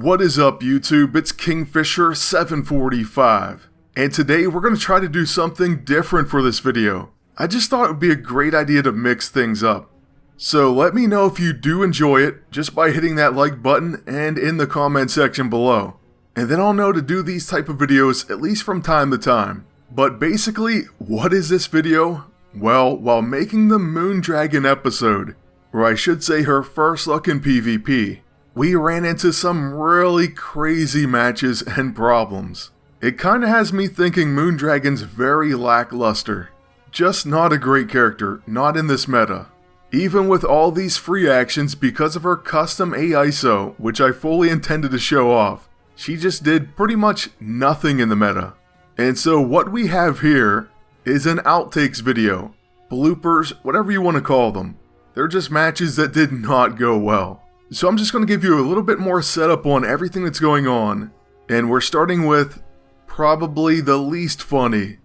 What is up YouTube, it's Kingfisher745, and today we're going to try to do something different for this video. I just thought it would be a great idea to mix things up. So let me know if you do enjoy it just by hitting that like button and in the comment section below. And then I'll know to do these type of videos at least from time to time. But basically, what is this video? Well, while making the Moondragon episode, or I should say her first look in PvP, we ran into some really crazy matches and problems. It kinda has me thinking Moondragon's very lackluster. Just not a great character, not in this meta. Even with all these free actions because of her custom AISO, which I fully intended to show off, she just did pretty much nothing in the meta. And so what we have here is an outtakes video, bloopers, whatever you want to call them. They're just matches that did not go well. So I'm just going to give you a little bit more setup on everything that's going on, and we're starting with probably the least funny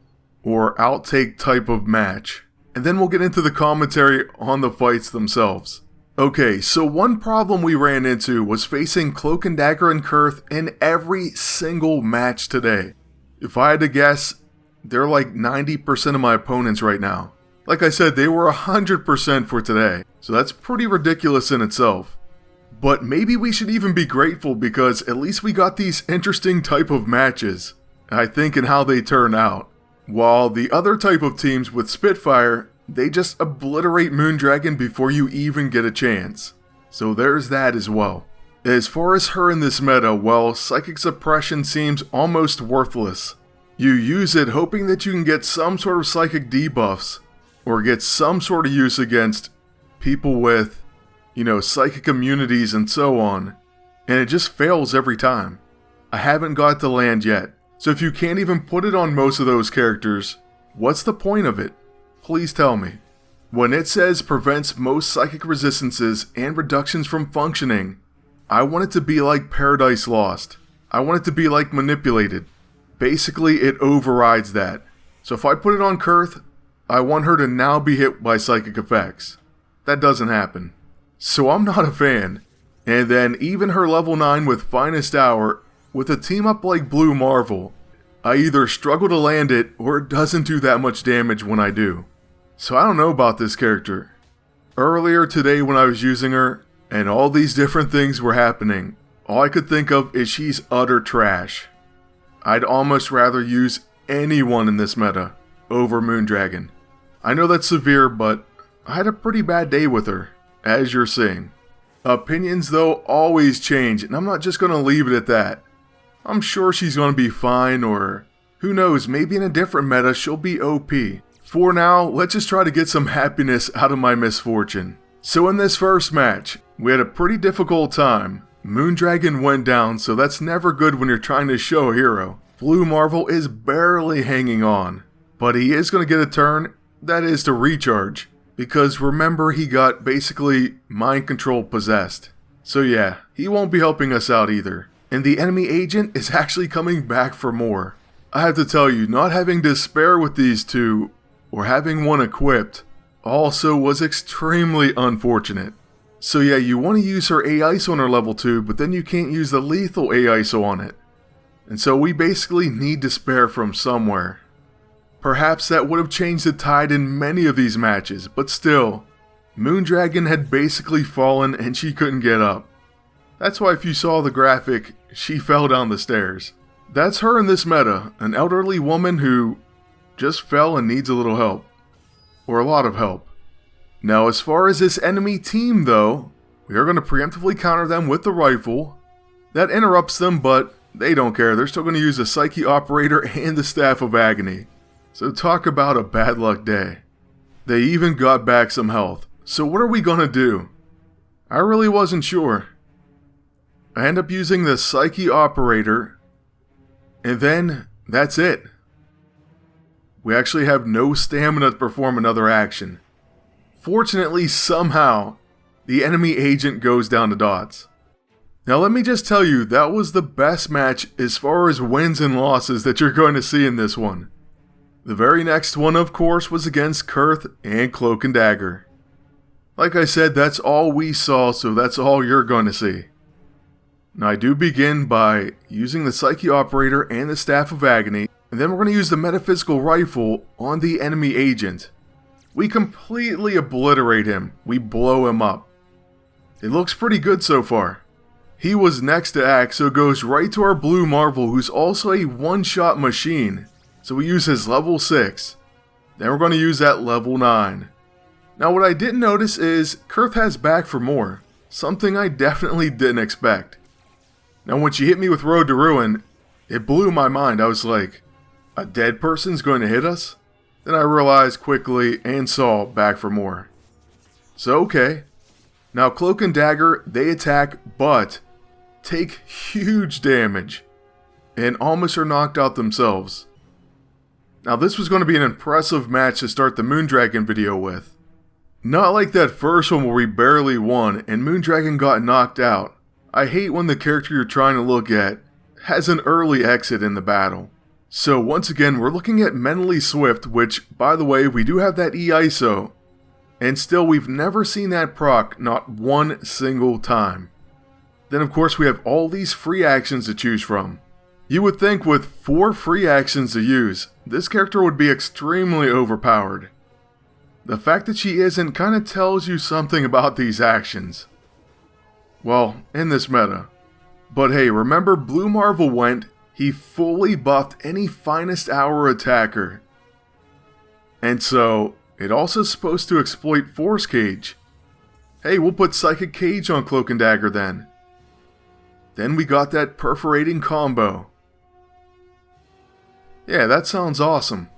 or outtake type of match. And then we'll get into the commentary on the fights themselves. Okay, so one problem we ran into was facing Cloak and Dagger and Kurth in every single match today. If I had to guess, they're like 90% of my opponents right now. Like I said, they were 100% for today, so that's pretty ridiculous in itself. But maybe we should even be grateful because at least we got these interesting type of matches, I think, in how they turn out. While the other type of teams with Spitfire, they just obliterate Moondragon before you even get a chance. So there's that as well. As far as her in this meta, well, Psychic Suppression seems almost worthless. You use it hoping that you can get some sort of psychic debuffs, or get some sort of use against people with, psychic immunities and so on, and it just fails every time. I haven't got to land yet, so if you can't even put it on most of those characters, what's the point of it? Please tell me. When it says prevents most psychic resistances and reductions from functioning, I want it to be like Paradise Lost. I want it to be like Manipulated. Basically, it overrides that. So if I put it on Kurth, I want her to now be hit by psychic effects. That doesn't happen. So I'm not a fan. And then even her level 9 with Finest Hour, with a team up like Blue Marvel, I either struggle to land it or it doesn't do that much damage when I do. So I don't know about this character. Earlier today when I was using her, and all these different things were happening, all I could think of is she's utter trash. I'd almost rather use anyone in this meta over Moondragon. I know that's severe, but I had a pretty bad day with her, as you're seeing. Opinions though always change, and I'm not just going to leave it at that. I'm sure she's going to be fine, or who knows, maybe in a different meta she'll be OP. For now, let's just try to get some happiness out of my misfortune. So in this first match, we had a pretty difficult time. Moondragon went down, so that's never good when you're trying to show a hero. Blue Marvel is barely hanging on, but he is going to get a turn, that is to recharge, because remember he got basically mind control possessed. So yeah, he won't be helping us out either. And the enemy agent is actually coming back for more. I have to tell you, not having to spare with these two, or having one equipped, also was extremely unfortunate. So yeah, you want to use her AISO on her level 2, but then you can't use the lethal AISO on it. And so we basically need to spare from somewhere. Perhaps that would have changed the tide in many of these matches, but still, Moondragon had basically fallen and she couldn't get up. That's why if you saw the graphic, she fell down the stairs. That's her in this meta, an elderly woman who just fell and needs a little help. Or a lot of help. Now as far as this enemy team though, we are going to preemptively counter them with the rifle. That interrupts them, but they don't care. They're still going to use the Psyche Operator and the Staff of Agony. So talk about a bad luck day. They even got back some health. So what are we going to do? I really wasn't sure. I end up using the Psyche Operator, and then that's it. We actually have no stamina to perform another action. Fortunately, somehow, the enemy agent goes down to dots. Now let me just tell you, that was the best match as far as wins and losses that you're going to see in this one. The very next one, of course, was against Kurth and Cloak and Dagger. Like I said, that's all we saw, so that's all you're going to see. Now I do begin by using the Psyche Operator and the Staff of Agony, and then we're going to use the Metaphysical Rifle on the enemy agent. We completely obliterate him. We blow him up. It looks pretty good so far. He was next to act, so it goes right to our Blue Marvel, who's also a one-shot machine. So we use his level 6. Then we're going to use that level 9. Now what I didn't notice is Kurth has back for more. Something I definitely didn't expect. Now when she hit me with Road to Ruin, it blew my mind. I was like, a dead person's going to hit us? Then I realized quickly and saw back for more. So okay. Now Cloak and Dagger, they attack but take huge damage and almost are knocked out themselves. Now this was going to be an impressive match to start the Moondragon video with. Not like that first one where we barely won and Moondragon got knocked out. I hate when the character you're trying to look at has an early exit in the battle. So once again, we're looking at Mentally Swift, which, by the way, we do have that E-ISO. And still, we've never seen that proc, not one single time. Then of course we have all these free actions to choose from. You would think with 4 free actions to use, this character would be extremely overpowered. The fact that she isn't kind of tells you something about these actions. Well, in this meta. But hey, remember Blue Marvel went, he fully buffed any finest hour attacker. And so, it also is supposed to exploit Force Cage. Hey, we'll put Psychic Cage on Cloak and Dagger then. Then we got that Perforating Combo. Yeah, that sounds awesome.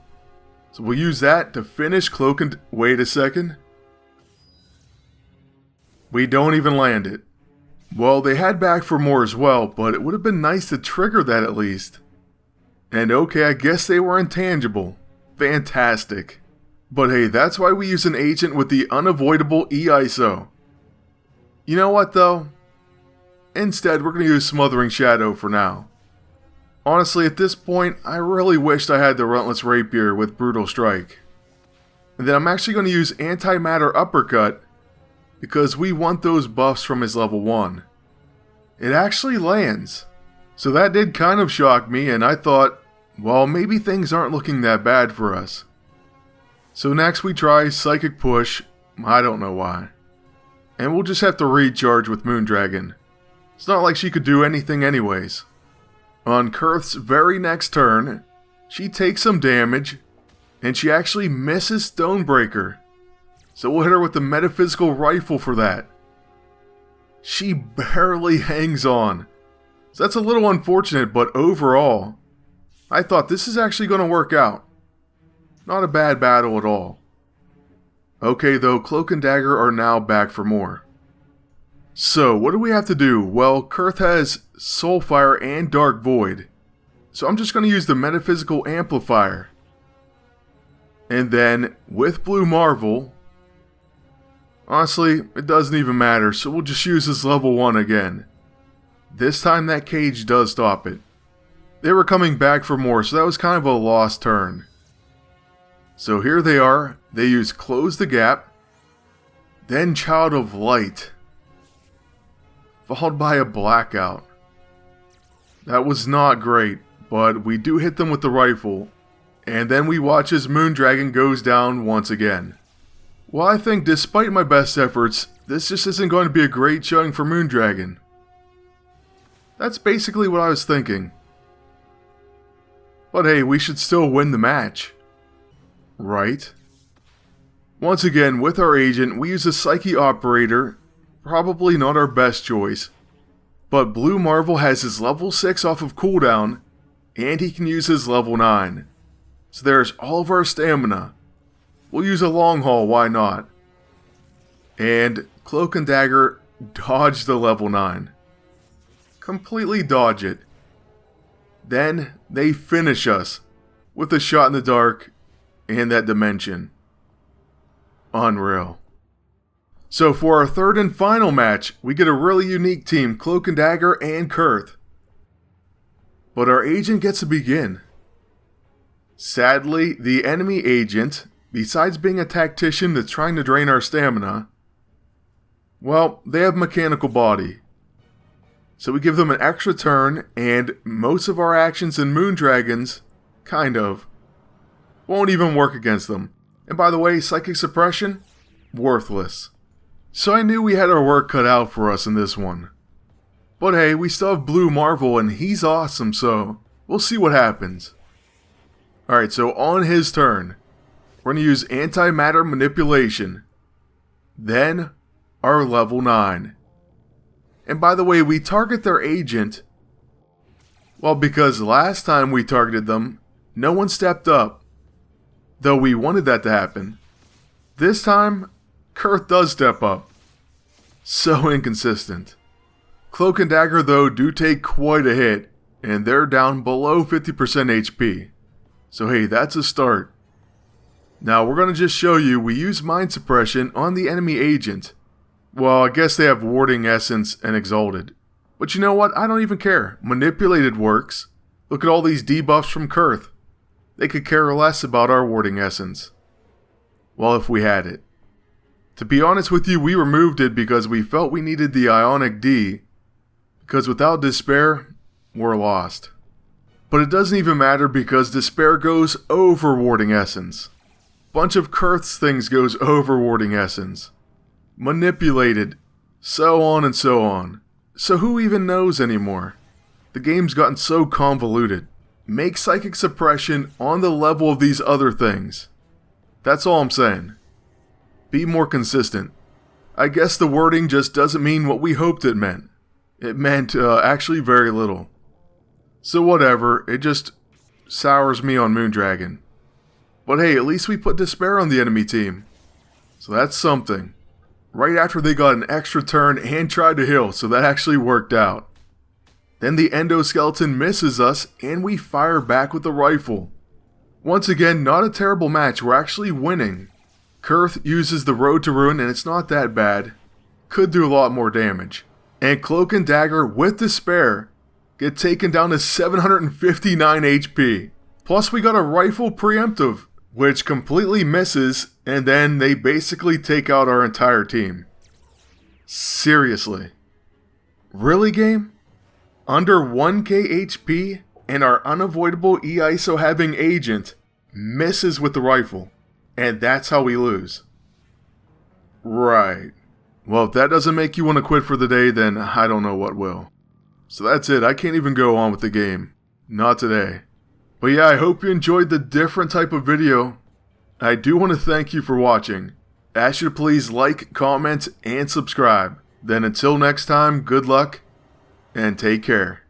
So we'll use that to finish Cloak and... Wait a second. We don't even land it. Well, they had back for more as well, but it would have been nice to trigger that at least. And okay, I guess they were intangible. Fantastic. But hey, that's why we use an agent with the unavoidable E-ISO. You know what though? Instead, we're going to use Smothering Shadow for now. Honestly, at this point, I really wished I had the Relentless Rapier with Brutal Strike. And then I'm actually going to use Antimatter Uppercut because we want those buffs from his level 1. It actually lands. So that did kind of shock me and I thought, well, maybe things aren't looking that bad for us. So next we try Psychic Push, I don't know why. And we'll just have to recharge with Moondragon. It's not like she could do anything anyways. On Kurth's very next turn, she takes some damage, and she actually misses Stonebreaker. So we'll hit her with the Metaphysical Rifle for that. She barely hangs on. So that's a little unfortunate, but overall, I thought this is actually going to work out. Not a bad battle at all. Okay though, Cloak and Dagger are now back for more. So, what do we have to do? Well, Kurth has Soulfire and Dark Void. So I'm just going to use the Metaphysical Amplifier. And then, with Blue Marvel... Honestly, it doesn't even matter, so we'll just use this level 1 again. This time that cage does stop it. They were coming back for more, so that was kind of a lost turn. So here they are. They use Close the Gap. Then Child of Light. Followed by a Blackout. That was not great, but we do hit them with the rifle. And then we watch as Moondragon goes down once again. Well, I think despite my best efforts, this just isn't going to be a great showing for Moondragon. That's basically what I was thinking. But hey, we should still win the match. Right? Once again, with our agent, we use a Psyche Operator. Probably not our best choice. But Blue Marvel has his level 6 off of cooldown, and he can use his level 9. So there's all of our stamina. We'll use a long haul, why not? And Cloak and Dagger dodge the level 9. Completely dodge it. Then they finish us with a shot in the dark and that dimension. Unreal. So for our third and final match, we get a really unique team, Cloak and Dagger and Kurth. But our agent gets to begin. Sadly, the enemy agent, besides being a tactician that's trying to drain our stamina, well, they have mechanical body. So we give them an extra turn, and most of our actions in Moondragons, kind of, won't even work against them. And by the way, Psychic Suppression, worthless. So I knew we had our work cut out for us in this one. But hey, we still have Blue Marvel and he's awesome, so we'll see what happens. Alright, so on his turn, we're going to use Antimatter Manipulation. Then, our level 9. And by the way, we target their agent, well, because last time we targeted them, no one stepped up. Though we wanted that to happen. This time, Kurth does step up. So inconsistent. Cloak and Dagger though do take quite a hit, and they're down below 50% HP. So hey, that's a start. Now we're going to just show you we use Mind Suppression on the enemy agent. Well, I guess they have Warding Essence and Exalted. But you know what? I don't even care. Manipulated works. Look at all these debuffs from Kurth. They could care less about our Warding Essence. Well, if we had it. To be honest with you, we removed it because we felt we needed the Ionic D. Because without Despair, we're lost. But it doesn't even matter because Despair goes over Warding Essence. Bunch of Kurth's things goes over Warding Essence. Manipulated. So on and so on. So who even knows anymore? The game's gotten so convoluted. Make Psychic Suppression on the level of these other things. That's all I'm saying. Be more consistent. I guess the wording just doesn't mean what we hoped it meant. It meant actually very little. So whatever, it just sours me on Moondragon. But hey, at least we put Despair on the enemy team. So that's something. Right after they got an extra turn and tried to heal, so that actually worked out. Then the Endoskeleton misses us and we fire back with the rifle. Once again, not a terrible match, we're actually winning. Kurth uses the Road to Ruin and it's not that bad. Could do a lot more damage. And Cloak and Dagger with Despair get taken down to 759 HP. Plus we got a rifle preemptive, which completely misses, and then they basically take out our entire team. Seriously. Really, game? Under 1k HP, and our unavoidable E-ISO having agent misses with the rifle, and that's how we lose. Right. Well, if that doesn't make you want to quit for the day, then I don't know what will. So that's it, I can't even go on with the game. Not today. But yeah, I hope you enjoyed the different type of video. I do want to thank you for watching. I ask you to please like, comment, and subscribe. Then until next time, good luck, and take care.